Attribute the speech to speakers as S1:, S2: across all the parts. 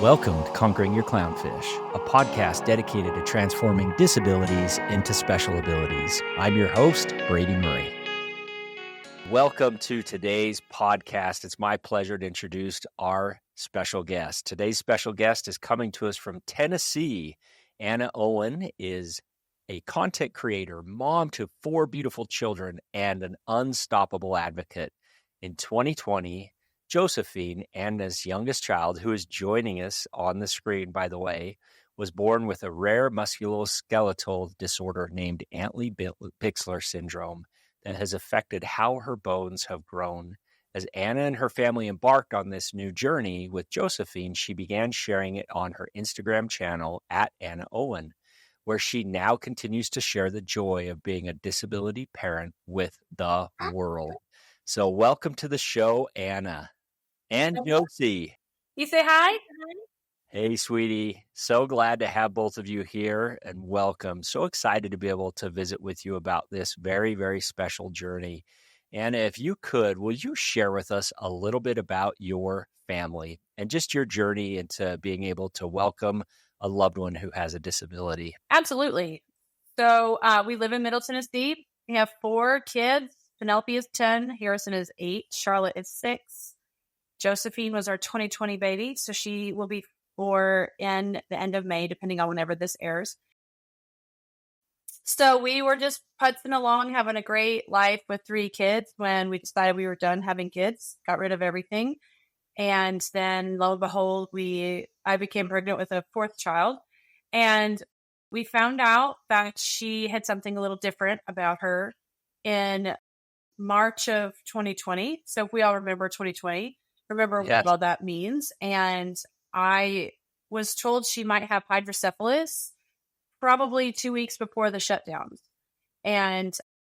S1: Welcome to Conquering Your Clownfish, a podcast dedicated to transforming disabilities into special abilities. I'm your host, Brady Murray. Welcome to today's podcast. It's my pleasure to introduce our special guest. Today's special guest is coming to us from Tennessee. Anna Owen is a content creator, mom to 4 beautiful children, and an unstoppable advocate. In 2020, Josephine, Anna's youngest child, who is joining us on the screen, by the way, was born with a rare musculoskeletal disorder named Antley Bixler syndrome that has affected how her bones have grown. As Anna and her family embarked on this new journey with Josephine, she began sharing it on her Instagram channel at Anna Owen, where she now continues to share the joy of being a disability parent with the world. So welcome to the show, Anna. And Josie.
S2: You say hi?
S1: Hey, sweetie. So glad to have both of you here and welcome. So excited to be able to visit with you about this very, very special journey. Anna, if you could, will you share with us a little bit about your family and just your journey into being able to welcome a loved one who has a disability?
S2: Absolutely. So we live in Middle Tennessee. We have 4 kids. Penelope is 10. Harrison is 8. Charlotte is 6. Josephine was our 2020 baby, so she will be 4 in the end of May, depending on whenever this airs. So we were just putzing along, having a great life with 3 kids when we decided we were done having kids, got rid of everything. And then, lo and behold, I became pregnant with a 4th child. And we found out that she had something a little different about her in March of 2020. So if we all remember 2020, remember
S1: Yes.
S2: what all that means. And I was told she might have hydrocephalus probably 2 weeks before the shutdowns. And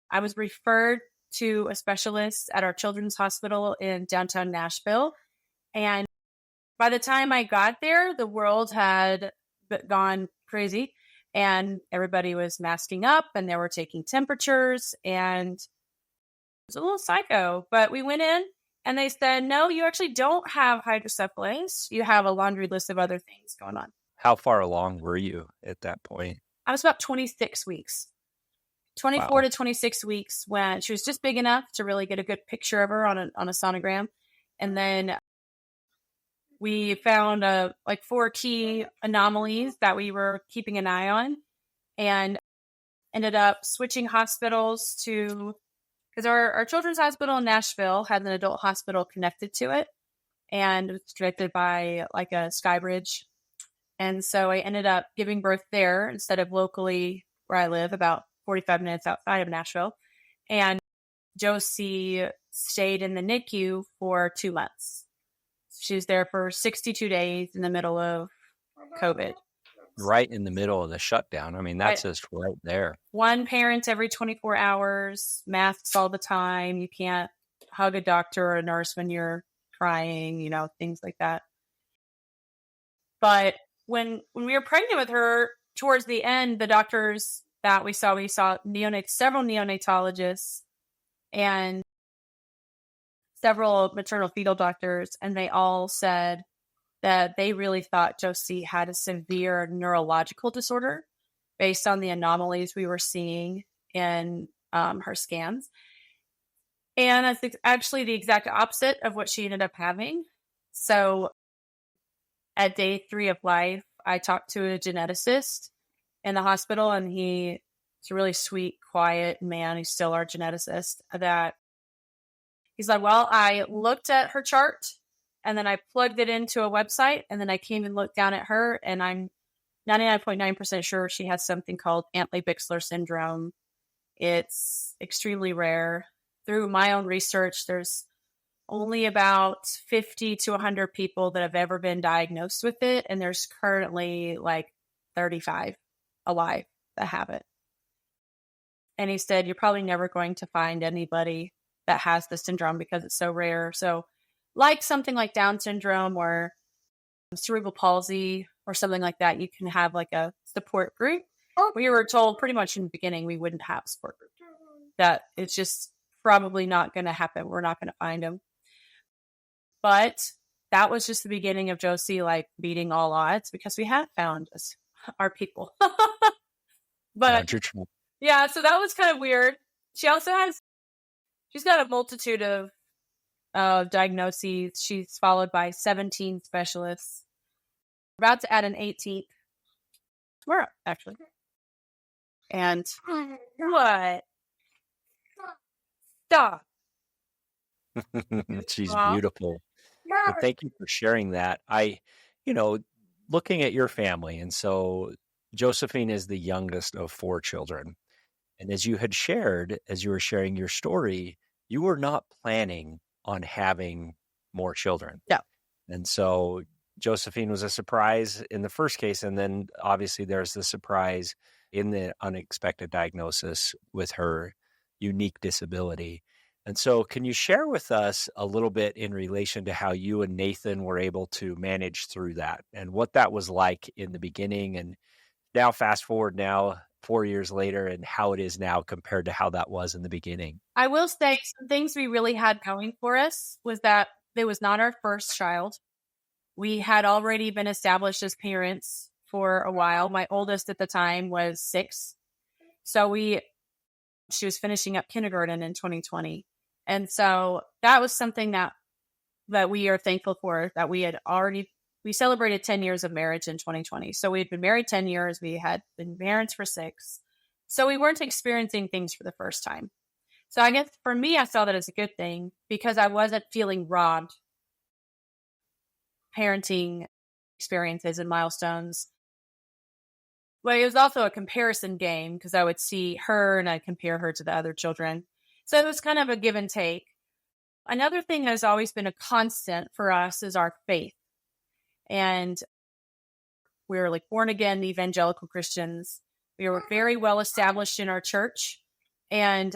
S2: I was referred to a specialist at our children's hospital in downtown Nashville. And by the time I got there, the world had gone crazy and everybody was masking up and they were taking temperatures and it was a little psycho. But we went in and they said, no, you actually don't have hydrocephalus. You have a laundry list of other things going on.
S1: How far along were you at that point?
S2: I was about 26 weeks. 24 to 26 weeks when she was just big enough to really get a good picture of her on a sonogram. And then we found 4 key anomalies that we were keeping an eye on and ended up switching hospitals because our children's hospital in Nashville had an adult hospital connected to it and it was connected by like a sky bridge. And so I ended up giving birth there instead of locally where I live, about 45 minutes outside of Nashville. And Josie stayed in the NICU for 2 months. She was there for 62 days in the middle of COVID.
S1: Right in the middle of the shutdown. I mean, that's just right there. 1
S2: parent every 24 hours, masks all the time. You can't hug a doctor or a nurse when you're crying, things like that. But when we were pregnant with her, towards the end, the doctors that we saw several neonatologists and several maternal fetal doctors, and they all said that they really thought Josie had a severe neurological disorder based on the anomalies we were seeing in her scans. And that's actually the exact opposite of what she ended up having. So at day 3 of life, I talked to a geneticist in the hospital, and he's a really sweet, quiet man. He's still our geneticist. That he's like, well, I looked at her chart and then I plugged it into a website and then I came and looked down at her and I'm 99.9% sure she has something called Antley Bixler syndrome. It's extremely rare. Through my own research, there's only about 50 to 100 people that have ever been diagnosed with it. And there's currently like 35 alive that have it. And he said, you're probably never going to find anybody that has the syndrome because it's so rare. So like something like Down syndrome or cerebral palsy or something like that, you can have like a support group. We were told pretty much in the beginning we wouldn't have support group. That it's just probably not going to happen. We're not going to find them. But that was just the beginning of Josie like beating all odds because we had found our people. But
S1: Found your tribe.
S2: yeah, so that was kind of weird. She's got a multitude of diagnoses. She's followed by 17 specialists. About to add an 18th tomorrow, actually. And what? Stop.
S1: She's
S2: Aw.
S1: beautiful. Well, thank you for sharing that. Looking at your family, and so Josephine is the youngest of 4 children. And as you had shared, as you were sharing your story, you were not planning on having more children.
S2: No.
S1: And so Josephine was a surprise in the first case. And then obviously there's the surprise in the unexpected diagnosis with her unique disability. And so can you share with us a little bit in relation to how you and Nathan were able to manage through that and what that was like in the beginning, and now fast forward now 4 years later and how it is now compared to how that was in the beginning?
S2: I will say some things we really had going for us was that it was not our first child. We had already been established as parents for a while. My oldest at the time was 6. So she was finishing up kindergarten in 2020. And so that was something that we are thankful for, that we celebrated 10 years of marriage in 2020. So we had been married 10 years. We had been parents for 6. So we weren't experiencing things for the first time. So I guess for me, I saw that as a good thing because I wasn't feeling robbed parenting experiences and milestones. But it was also a comparison game because I would see her and I'd compare her to the other children. So it was kind of a give and take. Another thing that has always been a constant for us is our faith. And we were like born again evangelical Christians. We were very well established in our church. And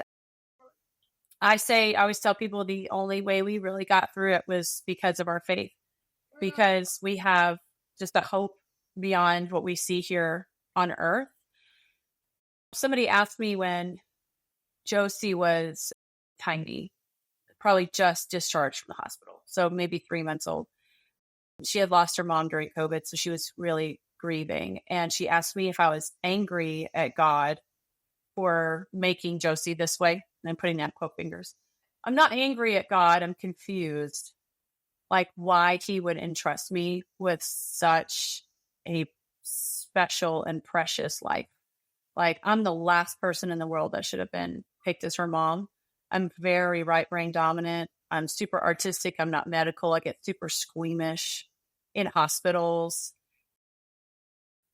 S2: I always tell people the only way we really got through it was because of our faith, because we have just a hope beyond what we see here on earth. Somebody asked me when Josie was tiny, probably just discharged from the hospital, so maybe 3 months old. She had lost her mom during COVID, so she was really grieving. And she asked me if I was angry at God for making Josie this way. And I'm putting that quote fingers. I'm not angry at God. I'm confused. Like why he would entrust me with such a special and precious life. Like I'm the last person in the world that should have been picked as her mom. I'm very right brain dominant. I'm super artistic. I'm not medical. I get super squeamish in hospitals.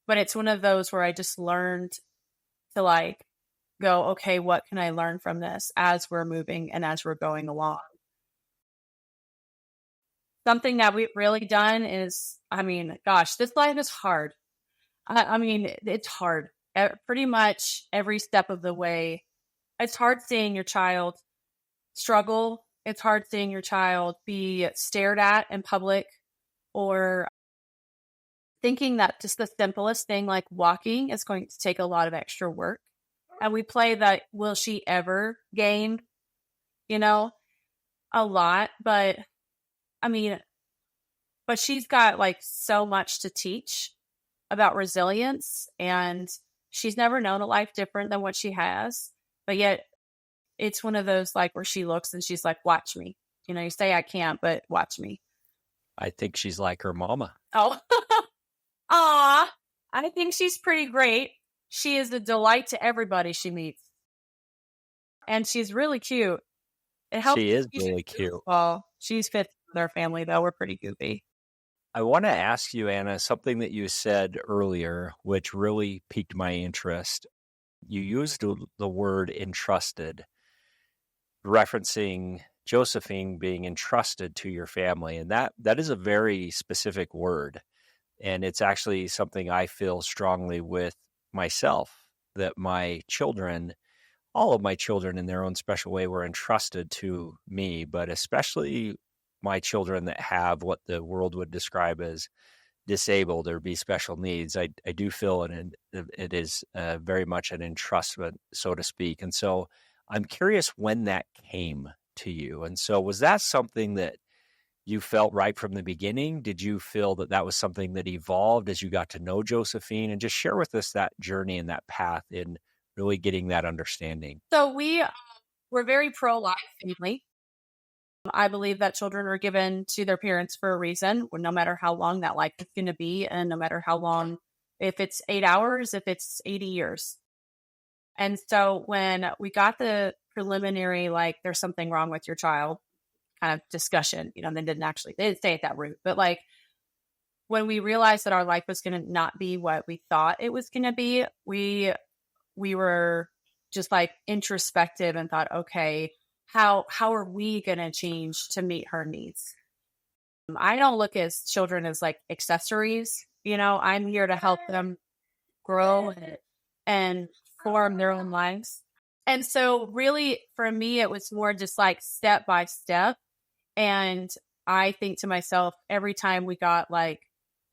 S2: But it's one of those where I just learned to like go, okay, what can I learn from this as we're moving and as we're going along? Something that we've really done is, this life is hard. It's hard. Pretty much every step of the way. It's hard seeing your child struggle. It's hard seeing your child be stared at in public, or thinking that just the simplest thing like walking is going to take a lot of extra work. And we play that, will she ever gain, a lot, but she's got like so much to teach about resilience, and she's never known a life different than what she has. But yet it's one of those like where she looks and she's like, watch me. You say I can't, but watch me.
S1: I think she's like her mama.
S2: Oh, aw, I think she's pretty great. She is a delight to everybody she meets. And she's really cute. It helps.
S1: She is really cute.
S2: Well, she's fit with our family, though. We're pretty goofy.
S1: I want to ask you, Anna, something that you said earlier, which really piqued my interest. You used the word entrusted, referencing Josephine being entrusted to your family. And that is a very specific word. And it's actually something I feel strongly with myself, that my children, all of my children in their own special way, were entrusted to me, but especially my children that have what the world would describe as disabled or be special needs. I do feel it is very much an entrustment, so to speak. And so I'm curious when that came to you. And so was that something that you felt right from the beginning? Did you feel that that was something that evolved as you got to know Josephine? And just share with us that journey and that path in really getting that understanding.
S2: So we're very pro-life family. I believe that children are given to their parents for a reason, no matter how long that life is going to be, and no matter how long, if it's 8 hours, if it's 80 years. And so when we got the preliminary, like, there's something wrong with your child kind of discussion, they didn't say it that rude, but like when we realized that our life was going to not be what we thought it was going to be, we were just like introspective and thought, okay, how are we going to change to meet her needs? I don't look at children as like accessories. I'm here to help them grow and form their own lives. And so really for me, it was more just like step by step. And I think to myself, every time we got like,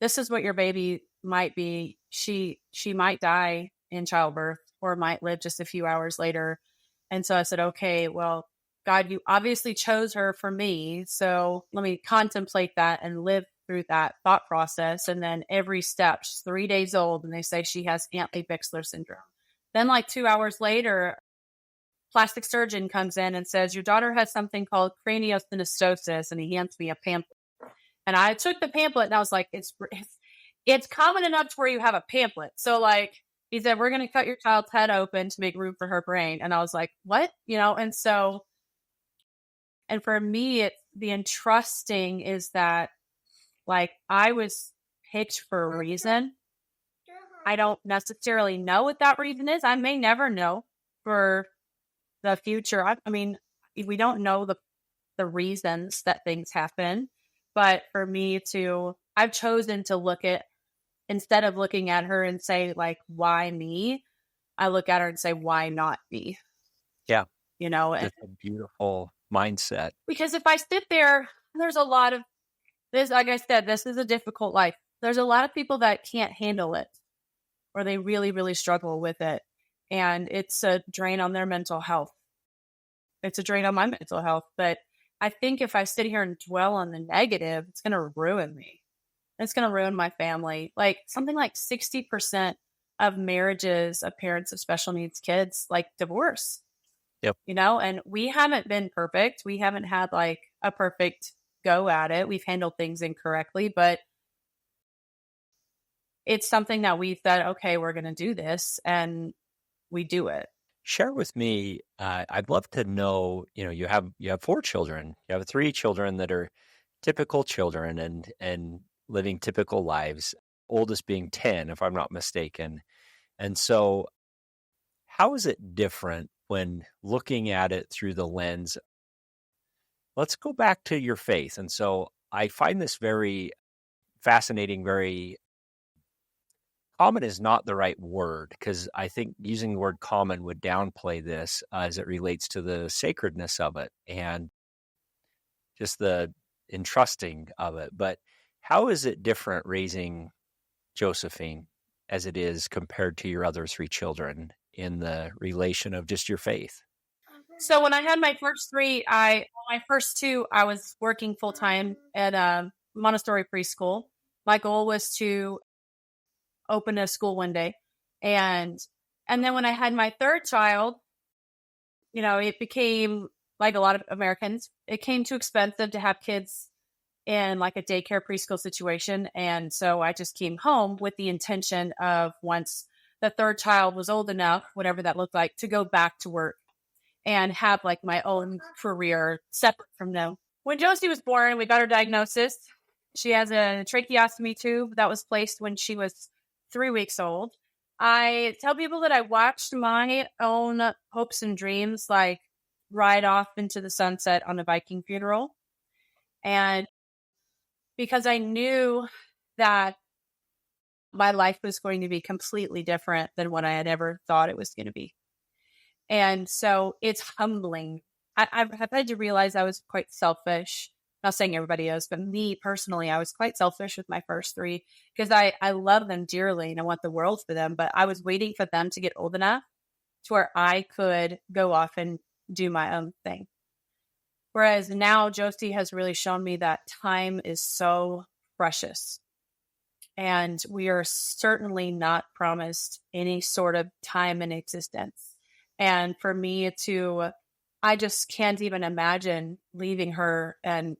S2: this is what your baby might be. She might die in childbirth or might live just a few hours later. And so I said, okay, well, God, you obviously chose her for me. So let me contemplate that and live through that thought process. And then every step, she's 3 days old, and they say she has Antley Bixler syndrome. Then like 2 hours later, plastic surgeon comes in and says, your daughter has something called craniosynostosis, and he hands me a pamphlet. And I took the pamphlet and I was like, it's common enough to where you have a pamphlet. So like, he said, we're going to cut your child's head open to make room for her brain. And I was like, what? And so, and for me, the entrusting is that like I was picked for a reason. I don't necessarily know what that reason is. I may never know for the future. I mean, we don't know the reasons that things happen, but for me I've chosen to look at, instead of looking at her and say like, why me? I look at her and say, why not me?
S1: Yeah.
S2: And
S1: it's a beautiful mindset.
S2: Because if I sit there, there's a lot of this, like I said, this is a difficult life. There's a lot of people that can't handle it, or they really, really struggle with it. And it's a drain on their mental health. It's a drain on my mental health. But I think if I sit here and dwell on the negative, it's going to ruin me. It's going to ruin my family. Like something like 60% of marriages of parents of special needs kids, like divorce.
S1: Yep.
S2: And we haven't been perfect. We haven't had like a perfect go at it. We've handled things incorrectly, but it's something that we said, okay, we're going to do this, and we do it.
S1: Share with me. I'd love to know, you have 4 children, you have 3 children that are typical children and living typical lives, oldest being 10, if I'm not mistaken. And so how is it different when looking at it through the lens? Let's go back to your faith. And so I find this very fascinating, very common is not the right word, because I think using the word common would downplay this as it relates to the sacredness of it and just the entrusting of it. But how is it different raising Josephine as it is compared to your other 3 children in the relation of just your faith?
S2: So when I had my first 3, my first 2, I was working full time at a Montessori preschool. My goal was to open a school one day. And then when I had my 3rd child, it became like a lot of Americans, it came too expensive to have kids in like a daycare preschool situation. And so I just came home with the intention of, once the 3rd child was old enough, whatever that looked like, to go back to work and have like my own career separate from them. When Josie was born, we got her diagnosis. She has a tracheostomy tube that was placed when she was 3 weeks old. I tell people that I watched my own hopes and dreams like ride off into the sunset on a Viking funeral. And because I knew that my life was going to be completely different than what I had ever thought it was going to be. And so it's humbling. I've had to realize I was quite selfish. Not saying everybody is, but me personally, I was quite selfish with my first 3 because I love them dearly and I want the world for them. But I was waiting for them to get old enough to where I could go off and do my own thing. Whereas now Josie has really shown me that time is so precious. And we are certainly not promised any sort of time in existence. And for me I just can't even imagine leaving her and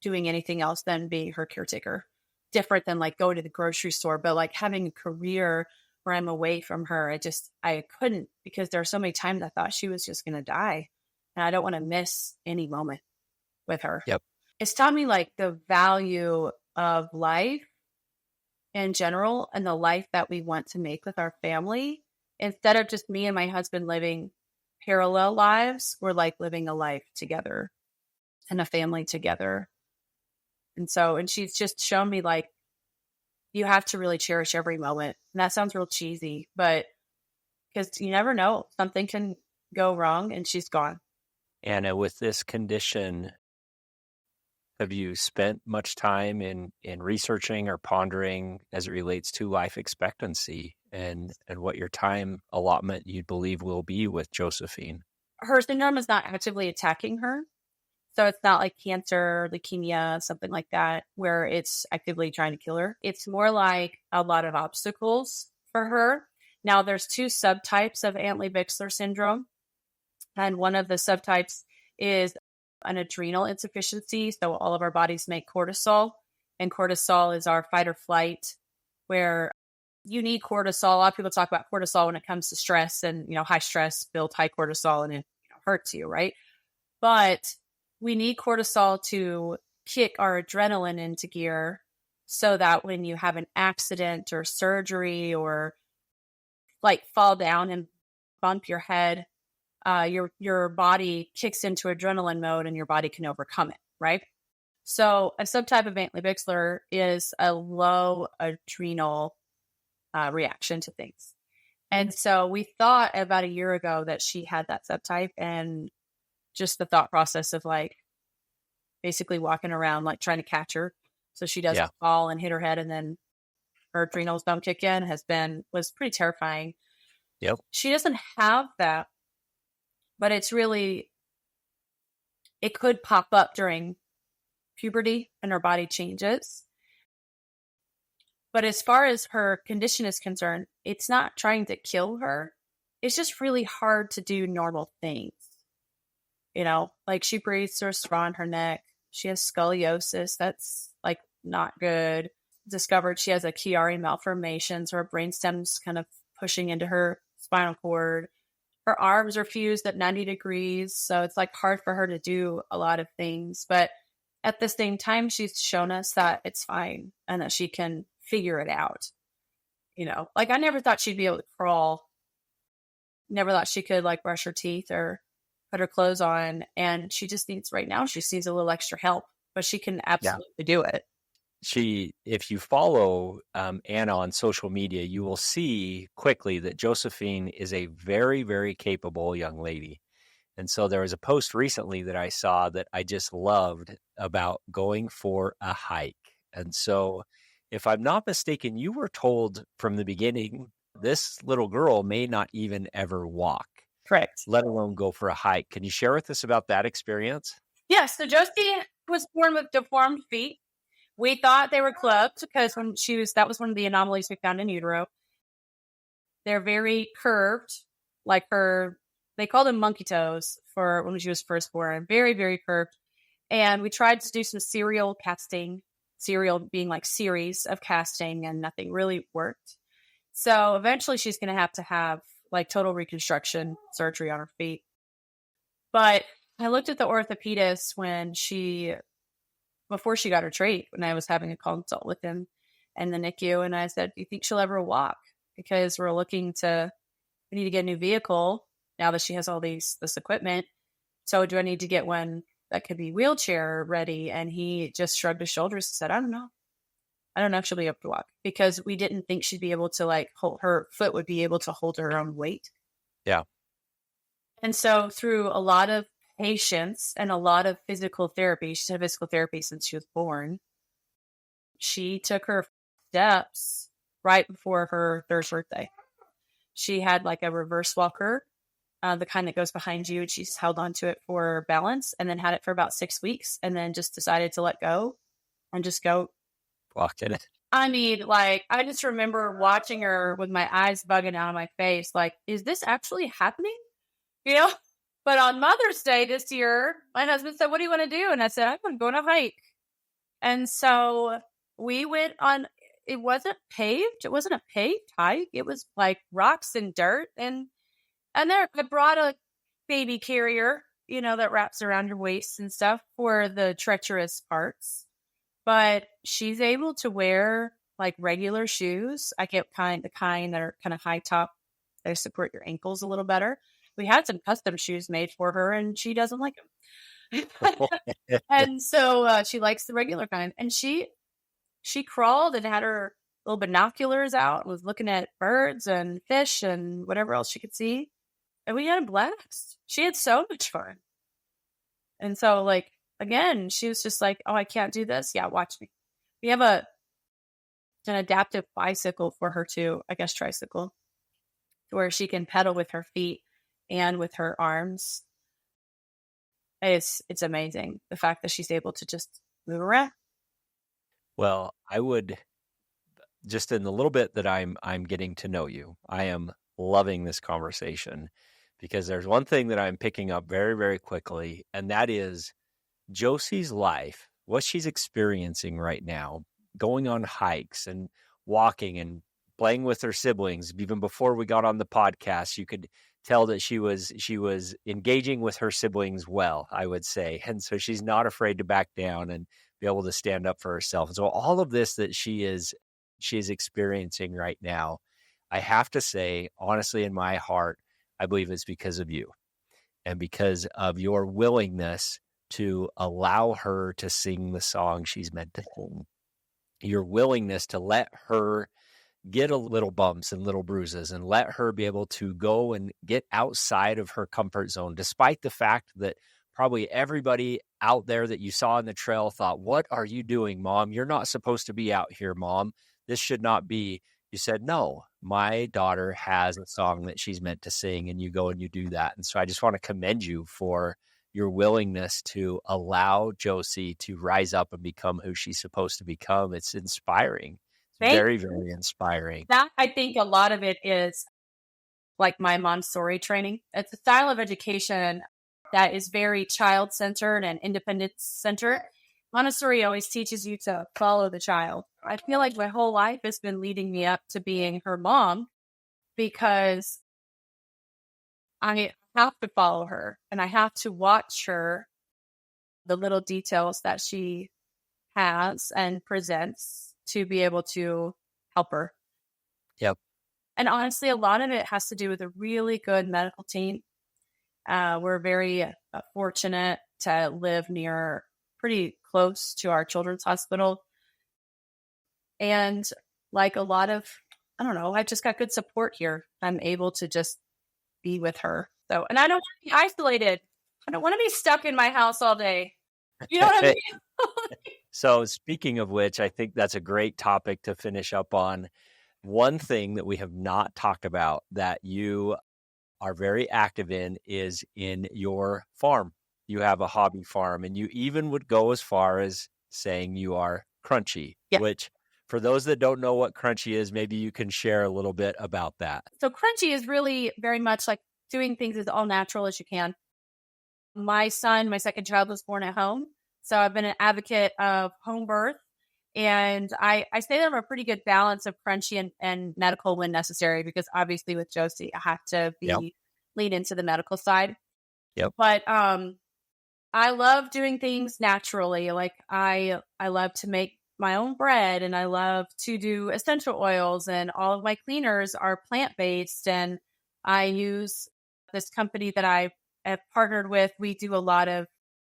S2: doing anything else than being her caretaker. Different than like going to the grocery store, but like having a career where I'm away from her. I couldn't, because there are so many times I thought she was just going to die. And I don't want to miss any moment with her.
S1: Yep.
S2: It's taught me like the value of life in general and the life that we want to make with our family. Instead of just me and my husband living parallel lives, we're like living a life together and a family together. And she's just shown me like, you have to really cherish every moment. And that sounds real cheesy, but because you never know, something can go wrong and she's gone.
S1: Anna, with this condition, have you spent much time in researching or pondering as it relates to life expectancy and what your time allotment you believe will be with Josephine?
S2: Her syndrome is not actively attacking her. So it's not like cancer, leukemia, something like that, where it's actively trying to kill her. It's more like a lot of obstacles for her. Now, there's 2 subtypes of Antley Bixler syndrome. And one of the subtypes is an adrenal insufficiency. So all of our bodies make cortisol. And cortisol is our fight or flight, where you need cortisol. A lot of people talk about cortisol when it comes to stress, and, high stress builds high cortisol and it hurts you, right? But we need cortisol to kick our adrenaline into gear so that when you have an accident or surgery or like fall down and bump your head, your body kicks into adrenaline mode and your body can overcome it, right? So a subtype of Antley Bixler is a low adrenal reaction to things. And so we thought about a year ago that she had that subtype, and just the thought process of like basically walking around like trying to catch her so she doesn't fall and hit her head and then her adrenals don't kick in was pretty terrifying.
S1: Yep.
S2: She doesn't have that, but it could pop up during puberty and her body changes. But as far as her condition is concerned, it's not trying to kill her. It's just really hard to do normal things. Like she breathes through a straw in her neck. She has scoliosis. That's like not good. Discovered she has a Chiari malformation, so her brainstem's kind of pushing into her spinal cord. Her arms are fused at 90 degrees, so it's like hard for her to do a lot of things. But at the same time, she's shown us that it's fine and that she can figure it out. Like I never thought she'd be able to crawl. Never thought she could like brush her teeth or put her clothes on. And she just needs, right now, she needs a little extra help, but she can absolutely do it.
S1: If you follow Anna on social media, you will see quickly that Josephine is a very, very capable young lady. And so there was a post recently that I saw that I just loved about going for a hike. And so if I'm not mistaken, you were told from the beginning, this little girl may not even ever walk.
S2: Correct.
S1: Let alone go for a hike. Can you share with us about that experience?
S2: Yeah, so Josie was born with deformed feet. We thought they were clubbed because that was one of the anomalies we found in utero. They're very curved, like they called them monkey toes for when she was first born. Very, very curved. And we tried to do some serial casting, serial being like series of casting, and nothing really worked. So eventually she's going to have like total reconstruction surgery on her feet. But I looked at the orthopedist before she got her trait, when I was having a consult with him in the NICU, and I said, do you think she'll ever walk? Because we need to get a new vehicle now that she has all this equipment. So do I need to get one that could be wheelchair ready? And he just shrugged his shoulders and said, I don't know. I don't know if she'll be able to walk, because we didn't think she'd be able to like her foot would be able to hold her own weight.
S1: Yeah.
S2: And so through a lot of patience and a lot of physical therapy, she's had physical therapy since she was born. She took her steps right before her third birthday. She had like a reverse walker the kind that goes behind you. And she's held onto it for balance and then had it for about 6 weeks and then just decided to let go and just go.
S1: Walked in it.
S2: I mean, like, I just remember watching her with my eyes bugging out of my face. Like, is this actually happening? You know? But on Mother's Day this year, my husband said, what do you want to do? And I said, I'm going to go on a hike. And so we went on, it wasn't paved. It wasn't a paved hike. It was like rocks and dirt. And there, I brought a baby carrier, that wraps around your waist and stuff for the treacherous parts. But she's able to wear like regular shoes. I get the kind that are kind of high top. They support your ankles a little better. We had some custom shoes made for her and she doesn't like them. And so she likes the regular kind. And she crawled and had her little binoculars out and was looking at birds and fish and whatever else she could see. And we had a blast. She had so much fun. And so, like, again, she was just like, oh, I can't do this. Yeah, watch me. We have an adaptive bicycle for her too, I guess tricycle, where she can pedal with her feet and with her arms. It's amazing, the fact that she's able to just move around.
S1: Well, I would, just in the little bit that I'm getting to know you, I am loving this conversation because there's one thing that I'm picking up very, very quickly, and that is Josie's life, what she's experiencing right now, going on hikes and walking and playing with her siblings. Even before we got on the podcast, you could tell that she was engaging with her siblings well, I would say. And so she's not afraid to back down and be able to stand up for herself. And so all of this that she is experiencing right now, I have to say, honestly, in my heart, I believe it's because of you and because of your willingness to allow her to sing the song she's meant to sing. Your willingness to let her get a little bumps and little bruises and let her be able to go and get outside of her comfort zone, despite the fact that probably everybody out there that you saw in the trail thought, what are you doing, Mom? You're not supposed to be out here, Mom. This should not be. You said, no, my daughter has a song that she's meant to sing, and you go and you do that. And so I just want to commend you for your willingness to allow Josie to rise up and become who she's supposed to become. It's inspiring. It's very, very inspiring.
S2: That, I think a lot of it is like my Montessori training. It's a style of education that is very child-centered and independence-centered. Montessori always teaches you to follow the child. I feel like my whole life has been leading me up to being her mom because I have to follow her and I have to watch her, the little details that she has and presents to be able to help her.
S1: Yep.
S2: And honestly, a lot of it has to do with a really good medical team. We're very fortunate to live pretty close to our children's hospital. And like a lot of, I don't know, I just got good support here. I'm able to just be with her. So, and I don't want to be isolated. I don't want to be stuck in my house all day. You know what I mean?
S1: So speaking of which, I think that's a great topic to finish up on. One thing that we have not talked about that you are very active in is in your farm. You have a hobby farm, and you even would go as far as saying you are crunchy, which for those that don't know what crunchy is, maybe you can share a little bit about that.
S2: So crunchy is really very much like doing things as all natural as you can. My son, my second child, was born at home. So I've been an advocate of home birth. And I say that I'm a pretty good balance of crunchy and medical when necessary, because obviously with Josie, I have to lean into the medical side.
S1: Yep.
S2: But I love doing things naturally. Like I love to make my own bread, and I love to do essential oils, and all of my cleaners are plant-based. And I use this company that I have partnered with. We do a lot of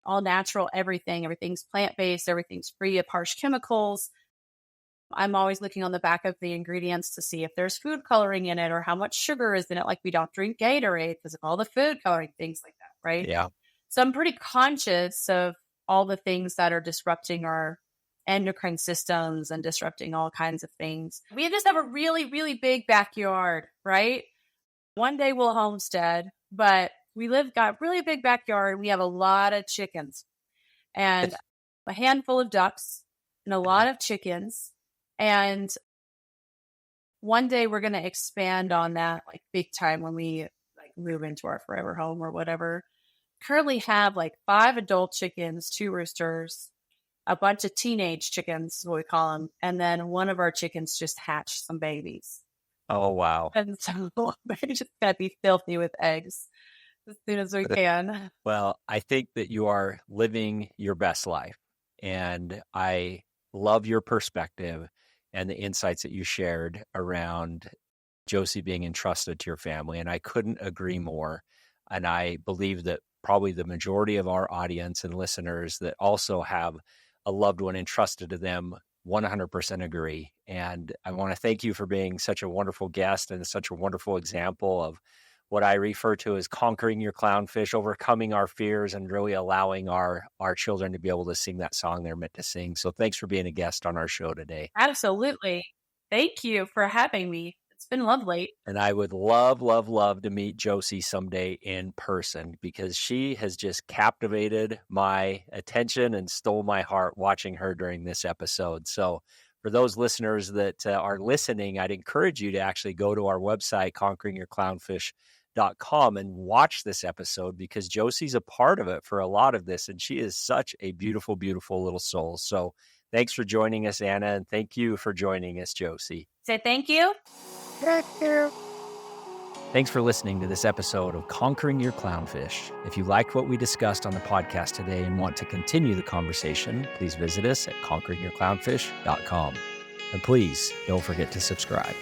S2: all natural everything. Everything's plant-based. Everything's free of harsh chemicals. I'm always looking on the back of the ingredients to see if there's food coloring in it or how much sugar is in it. Like we don't drink Gatorade because of all the food coloring, things like that, right?
S1: Yeah.
S2: So I'm pretty conscious of all the things that are disrupting our endocrine systems and disrupting all kinds of things. We just have a really, really big backyard, right? One day we'll homestead. But got really big backyard. We have a lot of chickens and a handful of ducks and a lot of chickens. And one day we're going to expand on that like big time when we like move into our forever home or whatever. Currently have like 5 adult chickens, 2 roosters, a bunch of teenage chickens is what we call them. And then one of our chickens just hatched some babies.
S1: Oh, wow.
S2: And so we're just going to be filthy with eggs as soon as we can.
S1: Well, I think that you are living your best life. And I love your perspective and the insights that you shared around Josie being entrusted to your family. And I couldn't agree more. And I believe that probably the majority of our audience and listeners that also have a loved one entrusted to them 100% agree. And I want to thank you for being such a wonderful guest and such a wonderful example of what I refer to as conquering your clownfish, overcoming our fears, and really allowing our children to be able to sing that song they're meant to sing. So thanks for being a guest on our show today.
S2: Absolutely. Thank you for having me. It's been lovely.
S1: And I would love, love, love to meet Josie someday in person because she has just captivated my attention and stole my heart watching her during this episode. So for those listeners that are listening, I'd encourage you to actually go to our website, conqueringyourclownfish.com, and watch this episode because Josie's a part of it for a lot of this. And she is such a beautiful, beautiful little soul. So thanks for joining us, Anna. And thank you for joining us, Josie.
S2: Say thank you.
S1: Thanks for listening to this episode of Conquering Your Clownfish. If you liked what we discussed on the podcast today and want to continue the conversation, please visit us at conqueringyourclownfish.com. And please don't forget to subscribe.